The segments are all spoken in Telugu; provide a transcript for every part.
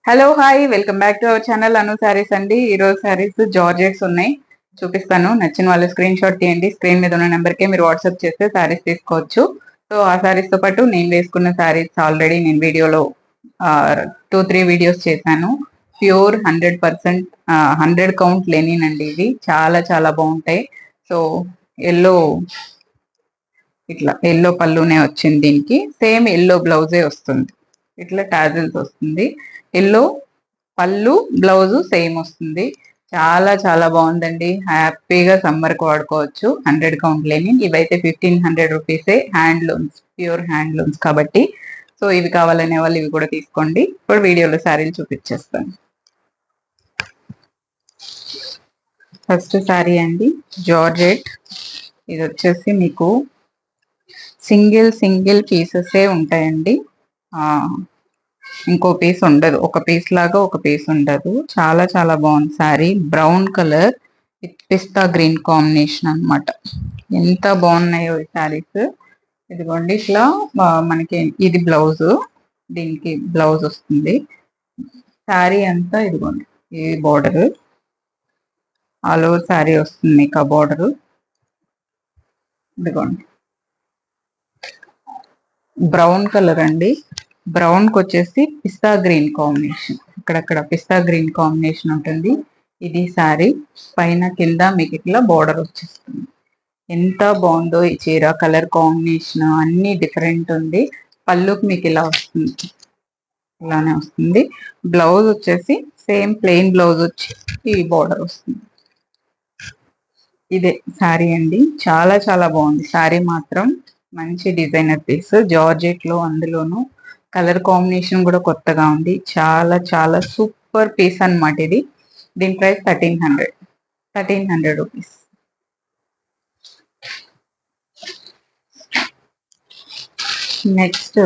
Hello hi welcome back to our channel Anu sarees అండి. ఈ రోజు సారీస్ జార్జెట్స్ ఉన్నాయి, చూపిస్తాను. నచ్చిన వాళ్ళు స్క్రీన్ షాట్ తీయండి. స్క్రీన్ మీద ఉన్న నెంబర్ కి మీరు వాట్సాప్ చేస్తే సారీస్ తీసుకోవచ్చు. సో ఆ సారీస్ తో పాటు నేను వేసుకున్న సారీస్ ఆల్రెడీ నేను వీడియోలో 2-3 వీడియోస్ చేశాను. ప్యూర్ 100% 100 కౌంట్ లెనిన్ అండి. ఇవి చాలా చాలా బాగుంటాయి. సో ఎల్లో, ఇట్లా ఎల్లో పళ్ళునే వచ్చింది. దీనికి సేమ్ ఎల్లో బ్లౌజే వస్తుంది. ఇట్లా టాజిల్స్ వస్తుంది. ఎల్లో పళ్ళు, బ్లౌజ్ సేమ్ వస్తుంది. చాలా చాలా బాగుందండి. హ్యాపీగా సమ్మర్ కు వాడుకోవచ్చు. 100 కౌంట్ లేని ఇవైతే 1500 రూపీసే. హ్యాండ్లూమ్స్, ప్యూర్ హ్యాండ్లూమ్స్ కాబట్టి. సో ఇవి కావాలనే వాళ్ళు ఇవి కూడా తీసుకోండి. ఇప్పుడు వీడియోలో శారీలు చూపించేస్తాను. ఫస్ట్ శారీ అండి, జార్జెట్. ఇది వచ్చేసి మీకు సింగిల్ సింగిల్ పీసెసే ఉంటాయండి. ఇంకో పీస్ ఉండదు. ఒక పీస్ లాగా ఒక పీస్ ఉండదు. చాలా చాలా బాగుంది sari. Brown colour with pista green combination అన్నమాట. ఎంత బాగున్నాయో ఈ శారీస్. ఇదిగోండి ఇట్లా మనకి ఇది బ్లౌజ్, దీనికి బ్లౌజ్ వస్తుంది. శారీ అంతా ఇదిగోండి ఈ బోర్డర్, ఆల్ ఓవర్ శారీ వస్తుంది మీకు ఆ బోర్డర్. ఇదిగోండి బ్రౌన్ కలర్ అండి. బ్రౌన్ కి వచ్చేసి పిస్తా గ్రీన్ కాంబినేషన్, అక్కడక్కడ పిస్తా గ్రీన్ కాంబినేషన్ ఉంటుంది. ఇది శారీ పైన కింద మీకు ఇట్లా బోర్డర్ వచ్చేస్తుంది. ఎంత బాగుందో ఈ చీర. కలర్ కాంబినేషన్ అన్ని డిఫరెంట్ ఉంది. పళ్ళుకి మీకు ఇలా వస్తుంది, ఇలానే వస్తుంది. బ్లౌజ్ వచ్చేసి సేమ్ ప్లెయిన్ బ్లౌజ్ వచ్చి ఈ బోర్డర్ వస్తుంది. ఇదే శారీ అండి. చాలా చాలా బాగుంది శారీ మాత్రం. మంచి డిజైనర్ పీస్ జార్జెట్ లో, అందులోను కలర్ కాంబినేషన్ కూడా కొత్తగా ఉంది. చాలా చాలా సూపర్ పీస్ అన్నమాట ఇది. దీని ప్రైస్ 1300 రూపీస్. నెక్స్ట్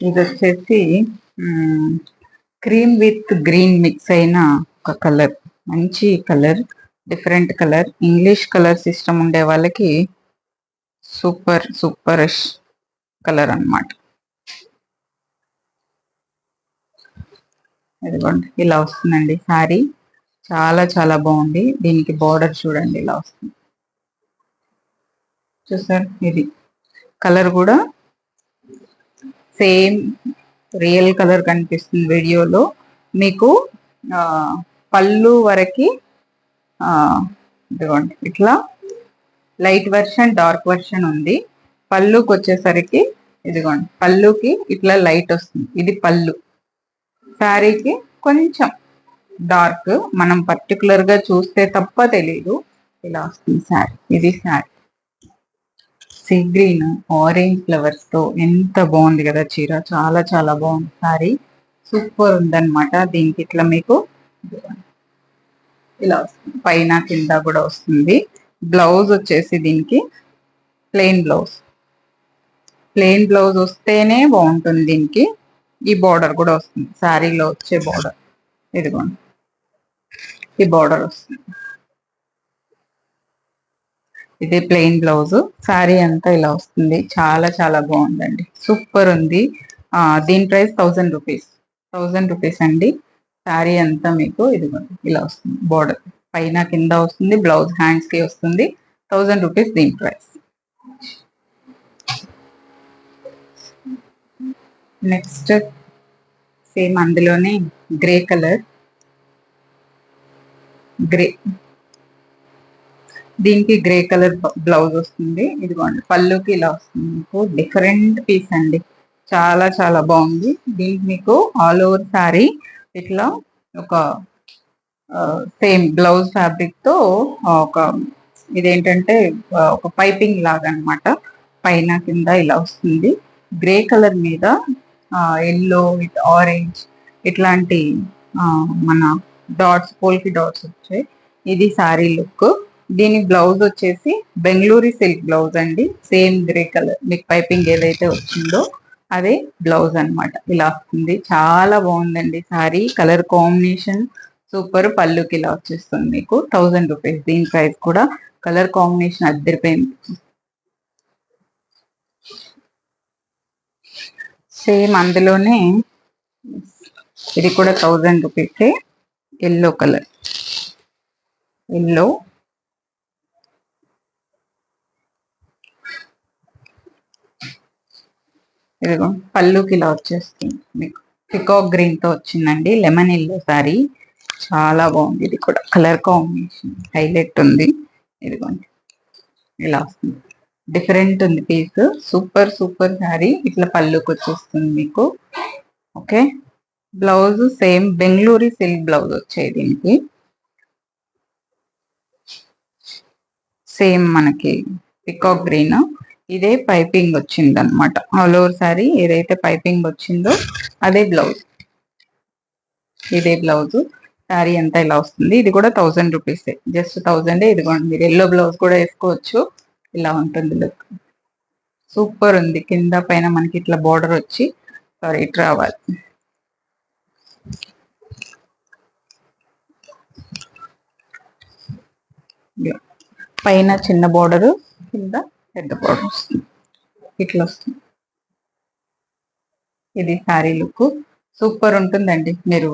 ఇది వచ్చేసి క్రీమ్ విత్ గ్రీన్ మిక్స్ అయిన ఒక కలర్. మంచి colour, different colour. English colour system ఉండే వాళ్ళకి సూపర్ సూపర్ కలర్ అన్నమాట. ఇదిగోండి ఇలా వస్తుందండి శారీ. చాలా చాలా బాగుంది. దీనికి బార్డర్ చూడండి ఇలా వస్తుంది. చూసారు, ఇది కలర్ కూడా సేమ్ రియల్ కలర్ కనిపిస్తుంది వీడియోలో మీకు. ఆ పళ్ళు వరకి ఇదిగోండి ఇట్లా లైట్ వర్షన్, డార్క్ వర్షన్ ఉంది. పళ్ళుకి వచ్చేసరికి ఇదిగోండి పళ్ళుకి ఇట్లా లైట్ వస్తుంది. ఇది పళ్ళు. శారీకి కొంచెం డార్క్, మనం పర్టికులర్ గా చూస్తే తప్ప తెలీదు. ఇలా వస్తుంది శారీ. ఇది sari sea green orange flowers తో ఎంత బాగుంది కదా చీర. చాలా చాలా బాగుంది శారీ. సూపర్ ఉందన్నమాట. దీనికి ఇట్లా మీకు ఇలా వస్తుంది, పైన కింద కూడా వస్తుంది. బ్లౌజ్ వచ్చేసి దీనికి ప్లెయిన్ బ్లౌజ్. ప్లెయిన్ బ్లౌజ్ వస్తేనే బాగుంటుంది. దీనికి ఈ బార్డర్ కూడా వస్తుంది, శారీలో వచ్చే బార్డర్. ఇదిగోండి ఈ బార్డర్ వస్తుంది. ఇది ప్లెయిన్ బ్లౌజ్. శారీ అంతా ఇలా వస్తుంది. చాలా చాలా బాగుందండి, సూపర్ ఉంది. దీని ప్రైస్ 1000 రూపీస్. 1000 రూపీస్ అండి. శారీ అంతా మీకు ఇదిగోండి ఇలా వస్తుంది. బార్డర్ పైన కింద వస్తుంది. బ్లౌజ్ హ్యాండ్స్ కి వస్తుంది. 1000 రూపీస్ దీని ప్రైస్. నెక్స్ట్ సేమ్ అందులోనే గ్రే కలర్. గ్రే, దీనికి గ్రే కలర్ బ్లౌజ్ వస్తుంది. ఇదిగోండి పళ్ళుకి ఇలా వస్తుంది. మీకు డిఫరెంట్ పీస్ అండి. చాలా చాలా బాగుంది. దీనికి మీకు ఆల్ ఓవర్ శారీ ఇట్లా ఒక సేమ్ బ్లౌజ్ ఫ్యాబ్రిక్ తో ఒక ఇదేంటంటే ఒక పైపింగ్ లాగా అన్నమాట. పైన కింద ఇలా వస్తుంది. గ్రే కలర్ మీద ఎల్లో విత్ ఆరెంజ్ ఇట్లాంటి మన డాట్స్, పోల్కి డాట్స్ వచ్చాయి. ఇది శారీ లుక్. దీని బ్లౌజ్ వచ్చేసి బెంగళూరు సిల్క్ బ్లౌజ్ అండి. సేమ్ గ్రే కలర్ మీకు పైపింగ్ ఏదైతే వచ్చిందో అదే బ్లౌజ్ అన్నమాట. ఇలా వస్తుంది. చాలా బాగుందండి శారీ. Colour combination super. పళ్ళుకి ఇలా వచ్చేస్తుంది మీకు. 1000 రూపీస్ దీని ప్రైస్ కూడా. కలర్ కాంబినేషన్ అద్దరిపోయింది. సేమ్ అందులోనే ఇది కూడా 1000 రూపీసే. ఎల్లో కలర్, ఎల్లో ఇదిగో పళ్ళుకి ఇలా వచ్చేస్తుంది మీకు. పికాక్ గ్రీన్ తో వచ్చిందండి, లెమన్ ఎల్లో సారీ. చాలా బాగుంది, ఇది కూడా కలర్ కాంబినేషన్ హైలైట్ ఉంది. ఇదిగోండి ఇలా వస్తుంది, డిఫరెంట్ ఉంది పీస్. Super super sari. ఇట్లా పళ్ళుకి వచ్చేస్తుంది మీకు. Okay, blouse same Bengaluru silk blouse వచ్చాయి దీనికి. సేమ్ మనకి పికాక్ గ్రీన్, ఇదే పైపింగ్ వచ్చింది అనమాట. ఆల్ ఓవర్ సారీ ఏదైతే పైపింగ్ వచ్చిందో అదే బ్లౌజ్. ఇదే బ్లౌజ్. శారీ అంతా ఇలా వస్తుంది. ఇది కూడా 1000 రూపీసే, జస్ట్ 1000. ఇదిగోండి మీరు ఎల్లో బ్లౌజ్ కూడా వేసుకోవచ్చు. ఇలా ఉంటుంది లుక్. సూపర్ ఉంది. కింద పైన మనకి ఇట్లా బోర్డర్ వచ్చి, సారీ ఇటు రావాలి. పైన చిన్న బోర్డరు, కింద పెద్ద బోర్డర్ వస్తుంది. ఇట్లా వస్తుంది. ఇది శారీ లుక్. సూపర్ ఉంటుందండి. మీరు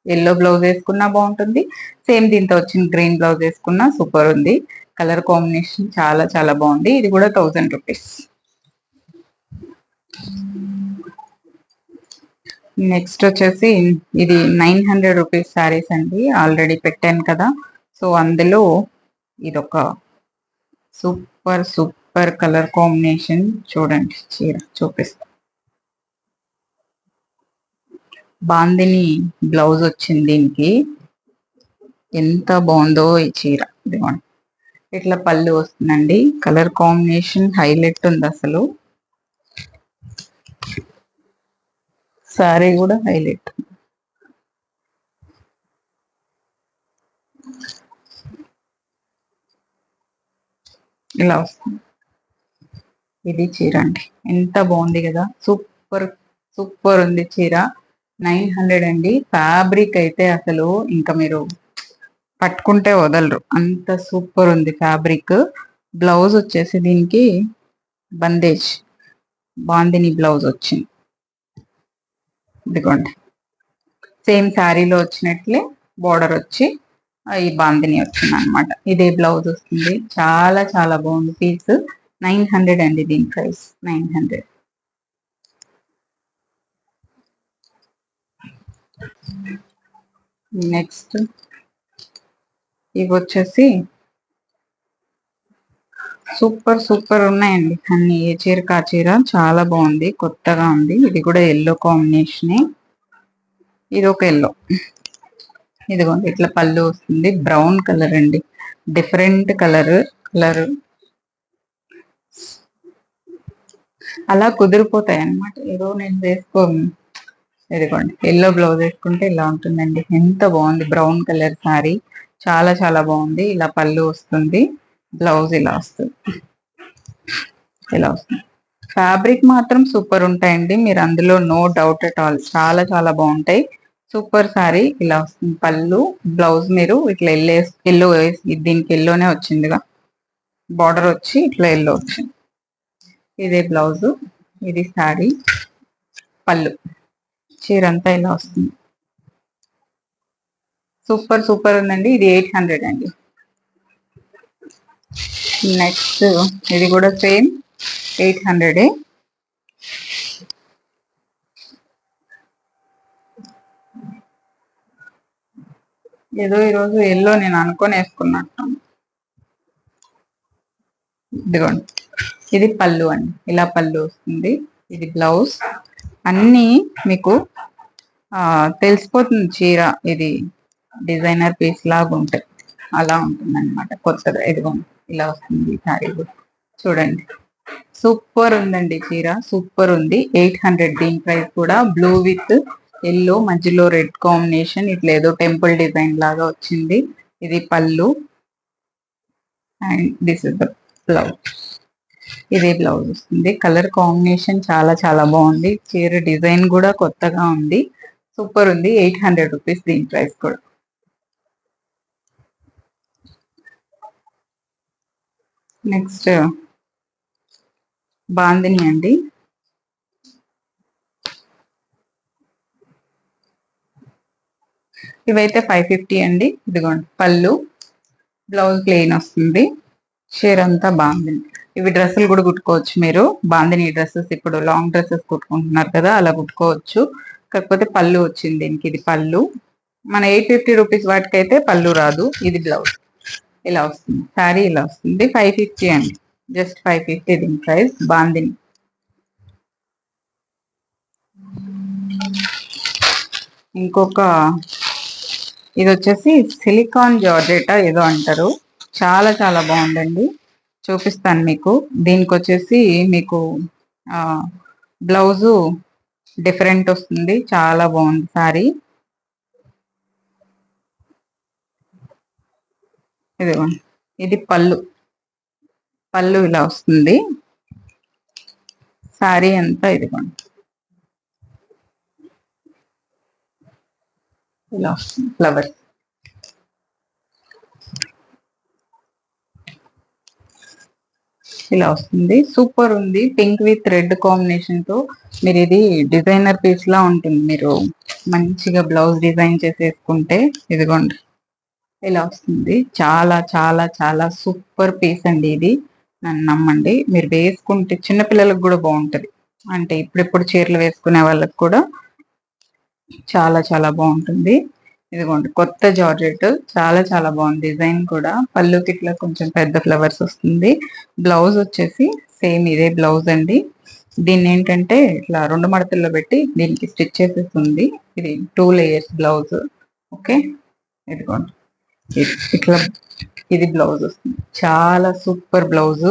ఎల్లో బ్లౌజ్ వేసుకున్నా బాగుంటుంది, సేమ్ దీంతో వచ్చిన గ్రీన్ బ్లౌజ్ వేసుకున్నా సూపర్ ఉంది. కలర్ కాంబినేషన్ చాలా చాలా బాగుంది. ఇది కూడా 1000 రూపీస్. నెక్స్ట్ వచ్చేసి ఇది 900 రూపీస్ శారీస్ అండి. ఆల్రెడీ పెట్టాను కదా, సో అందులో ఇదొక సూపర్ సూపర్ కలర్ కాంబినేషన్. చూడండి చీర చూపిస్తా. బాందిని బ్లౌజ్ వచ్చింది దీనికి. ఎంత బాగుందో ఈ చీర. ఇదిగోండి ఇట్లా పళ్ళు వస్తుందండి. కలర్ కాంబినేషన్ హైలైట్ ఉంది అసలు. సారీ కూడా హైలైట్. ఇలా వస్తుంది. ఇది చీర అండి, ఎంత బాగుంది కదా. సూపర్ సూపర్ ఉంది చీర. 900 అండి. ఫ్యాబ్రిక్ అయితే అసలు ఇంకా మీరు పట్టుకుంటే వదలరు, అంత సూపర్ ఉంది ఫ్యాబ్రిక్. బ్లౌజ్ వచ్చేసి దీనికి బందేజ్ బాందిని బ్లౌజ్ వచ్చింది. ఇదిగోండి సేమ్ శారీలో వచ్చినట్లే బోర్డర్ వచ్చి ఈ బాందిని వచ్చింది అనమాట. ఇదే బ్లౌజ్ వస్తుంది. చాలా చాలా బాగుంది పీస్. 900 అండి దీని ప్రైస్, 900. నెక్స్ట్ ఇవి వచ్చేసి సూపర్ సూపర్ ఉన్నాయండి అన్ని. ఏ చీర కా చీర చాలా బాగుంది, కొత్తగా ఉంది. ఇది కూడా ఎల్లో కాంబినేషన్. ఇది ఒక ఎల్లో. ఇదిగోండి ఇట్లా పళ్ళు వస్తుంది. బ్రౌన్ కలర్ అండి, డిఫరెంట్ కలర్. కలర్ అలా కుదిరిపోతాయి అన్నమాట. ఏదో నేను వేసుకోను. ఇదిగోండి ఎల్లో బ్లౌజ్ వేసుకుంటే ఇలా ఉంటుందండి. ఎంత బాగుంది. బ్రౌన్ కలర్ శారీ చాలా చాలా బాగుంది. ఇలా పళ్ళు వస్తుంది, బ్లౌజ్ ఇలా వస్తుంది. ఇలా వస్తుంది. ఫ్యాబ్రిక్ మాత్రం సూపర్ ఉంటాయండి, మీరు అందులో నో డౌట్ అట్ ఆల్. చాలా చాలా బాగుంటాయి. Super sorry. ఇలా వస్తుంది పళ్ళు, బ్లౌజ్ మీరు ఇట్లా ఎల్లో దీనికి ఎల్లోనే వచ్చిందిగా, బార్డర్ వచ్చి ఇట్లా ఎల్లో వచ్చింది. ఇదే బ్లౌజ్, ఇది సారీ, పళ్ళు. చీర అంతా ఇలా వస్తుంది. సూపర్ సూపర్ ఉందండి. ఇది 800 అండి. నెక్స్ట్ ఇది కూడా సేమ్ 800. ఏదో ఈరోజు ఎల్లో నేను అనుకొని వేసుకున్నట్టు. ఇదిగోండి ఇది పళ్ళు అండి, ఇలా పళ్ళు వస్తుంది. ఇది బ్లౌజ్. అన్నీ మీకు తెలిసిపోతుంది చీర ఇది డిజైనర్ పీస్ లాగా ఉంటాయి, అలా ఉంటుంది అనమాట. కొత్తగా ఇదిగోండి ఇలా వస్తుంది శారీ కూడా. చూడండి సూపర్ ఉందండి చీర, సూపర్ ఉంది. 800 దీని ప్రైస్ కూడా. బ్లూ విత్ ఎల్లో మధ్యలో రెడ్ కాంబినేషన్, ఇట్లా ఏదో టెంపుల్ డిజైన్ లాగా వచ్చింది. ఇది పళ్ళు and this is the blouse. ఇదే బ్లౌజ్ వస్తుంది. కలర్ కాంబినేషన్ చాలా చాలా బాగుంది. చీర డిజైన్ కూడా కొత్తగా ఉంది, సూపర్ ఉంది. 800 రూపీస్ దీని ప్రైస్ కూడా. నెక్స్ట్ బాందిని అండి. ఇవైతే 550 అండి. ఇదిగోండి పళ్ళు, బ్లౌజ్ ప్లెయిన్ వస్తుంది. షేర్ అంతా బాగుంది. ఇవి డ్రెస్సులు కూడా కుట్టుకోవచ్చు మీరు. బాందిని డ్రెస్సెస్ ఇప్పుడు లాంగ్ డ్రెస్సెస్ కుట్టుకుంటున్నారు కదా, అలా కుట్టుకోవచ్చు. కాకపోతే పళ్ళు వచ్చింది దీనికి. ఇది పళ్ళు. మన 850 రూపీస్ వాటికైతే పళ్ళు రాదు. ఇది బ్లౌజ్ ఇలా వస్తుంది. శారీ ఇలా వస్తుంది. 550 అండి. జస్ట్ 550 దీని ప్రైస్. బాందిని. ఇంకొక ఇది వచ్చేసి సిలికాన్ జార్జెటా ఏదో అంటారు. చాలా చాలా బాగుందండి. చూపిస్తాను మీకు. దీనికి వచ్చేసి మీకు బ్లౌజు డిఫరెంట్ వస్తుంది. చాలా బాగుంది సారీ. ఇదిగోండి, ఇది పళ్ళు. పళ్ళు ఇలా వస్తుంది. సారీ అంతా ఇదిగోండి ఇలా వస్తుంది. ఫ్లవర్స్ ఇలా వస్తుంది. సూపర్ ఉంది. పింక్ విత్ రెడ్ కాంబినేషన్ తో మీరు ఇది డిజైనర్ పీస్ లా ఉంటుంది. మీరు మంచిగా బ్లౌజ్ డిజైన్ చేసేసుకుంటే ఇదిగోండి ఇలా వస్తుంది. చాలా చాలా చాలా సూపర్ పీస్ అండి ఇది. నన్ను నమ్మండి, మీరు వేసుకుంటే చిన్నపిల్లలకు కూడా బాగుంటది. అంటే ఇప్పుడిప్పుడు చీరలు వేసుకునే వాళ్ళకి కూడా చాలా చాలా బాగుంటుంది. ఇదిగోండి కొత్త జార్జెట్. చాలా చాలా బాగుంది. డిజైన్ కూడా పళ్ళుకి ఇట్లా కొంచెం పెద్ద ఫ్లవర్స్ వస్తుంది. బ్లౌజ్ వచ్చేసి సేమ్ ఇదే బ్లౌజ్ అండి. దీన్ని ఏంటంటే ఇట్లా 2 మడతల్లో పెట్టి దీనికి స్టిచ్ చేసేస్తుంది. ఇది 2 లేయర్స్ బ్లౌజ్. ఓకే, ఇదిగోండి ఇట్లా ఇది బ్లౌజ్ వస్తుంది. చాలా సూపర్ బ్లౌజ్,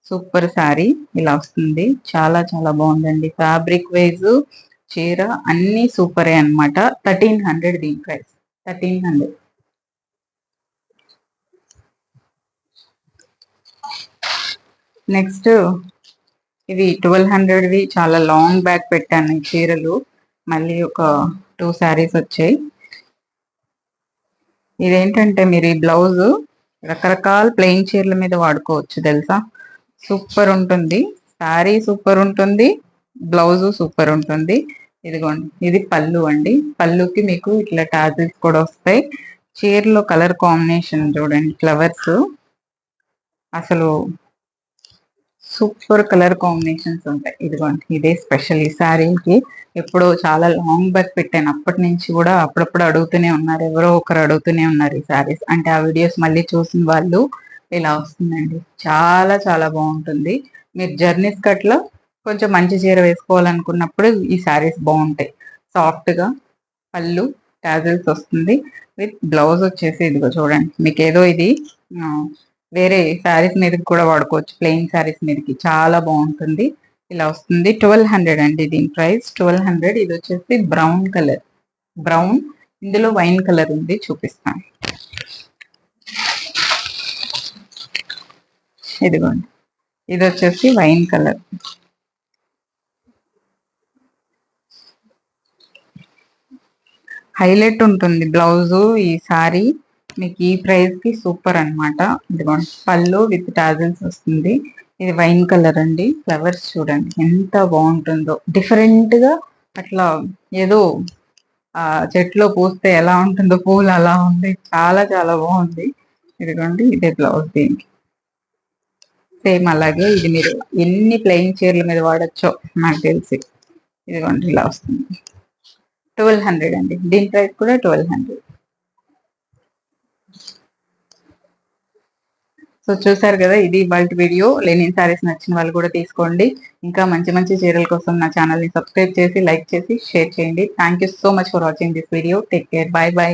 సూపర్ శారీ ఇలా వస్తుంది. చాలా చాలా బాగుందండి. ఫ్యాబ్రిక్ వైజ్ చీర అన్ని సూపరే అనమాట. 1300 దీని ప్రైస్. 1300. నెక్స్ట్ ఇవి 1200వి. చాలా లాంగ్ బ్యాక్ పెట్టాను ఈ చీరలు. మళ్ళీ ఒక 2 శారీస్ వచ్చాయి. ఇదేంటంటే మీరు ఈ బ్లౌజ్ రకరకాల ప్లెయిన్ చీరల మీద వాడుకోవచ్చు తెలుసా. సూపర్ ఉంటుంది. శారీ సూపర్ ఉంటుంది. బ్లౌజ్ సూపర్ ఉంటుంది. ఇదిగోండి ఇది పళ్ళు అండి. పళ్ళుకి మీకు ఇట్లా టాజిల్స్ కూడా వస్తాయి. చీరలో కలర్ కాంబినేషన్ చూడండి, ఫ్లవర్స్ అసలు సూపర్ కలర్ కాంబినేషన్స్ ఉంటాయి. ఇదిగోండి ఇదే స్పెషల్ ఈ శారీకి. ఎప్పుడో చాలా లాంగ్ బ్యాక్ పెట్టాను. అప్పటి నుంచి కూడా అప్పుడప్పుడు అడుగుతూనే ఉన్నారు, ఎవరో ఒకరు అడుగుతూనే ఉన్నారు ఈ శారీస్. అంటే ఆ వీడియోస్ మళ్ళీ చూసిన వాళ్ళు ఇలా వస్తుందండి. చాలా చాలా బాగుంటుంది. మీరు జర్నీస్ కట్లో కొంచెం మంచి చీర వేసుకోవాలనుకున్నప్పుడు ఈ శారీస్ బాగుంటాయి. సాఫ్ట్ గా పళ్ళు టాజిల్స్ వస్తుంది. విత్ బ్లౌజ్ వచ్చేసి ఇదిగో చూడండి. మీకు ఏదో ఇది వేరే శారీస్ మీదకి కూడా వాడుకోవచ్చు. ప్లెయిన్ శారీస్ మీదకి చాలా బాగుంటుంది. ఇలా వస్తుంది. 1200 అండి దీని ప్రైస్. 1200. ఇది వచ్చేసి బ్రౌన్ కలర్. బ్రౌన్, ఇందులో వైన్ కలర్ ఉంది, చూపిస్తాను. ఇదిగోండి ఇది వచ్చేసి వైన్ కలర్. హైలైట్ ఉంటుంది బ్లౌజ్. ఈ సారీ మీకు ఈ ప్రైస్ కి సూపర్ అనమాట. ఇదిగోండి పళ్ళు విత్ టాజల్స్ వస్తుంది. ఇది వైన్ కలర్ అండి. ఫ్లవర్స్ చూడండి ఎంత బాగుంటుందో. డిఫరెంట్ గా అట్లా ఏదో ఆ చెట్లో పూస్తే ఎలా ఉంటుందో పూలు అలా ఉంది. చాలా చాలా బాగుంది. ఇదిగోండి ఇదే బ్లౌజ్ దీనికి. సేమ్ అలాగే ఇది మీరు ఎన్ని ప్లెయిన్ చీరల మీద వాడచ్చో నాకు తెలిసి. ఇదిగోండి ఇలా వస్తుంది. 1200 అండి దీని ప్రైస్ కూడా 1200. సో చూసారు కదా, ఇది ఇవాళ వీడియో. లెనిన్ సారీస్ నచ్చిన వాళ్ళు కూడా తీసుకోండి. ఇంకా మంచి మంచి చీరల కోసం నా ఛానల్ ని సబ్స్క్రైబ్ చేసి, లైక్ చేసి, షేర్ చేయండి. Thank you so much for watching this video. Take care. By by.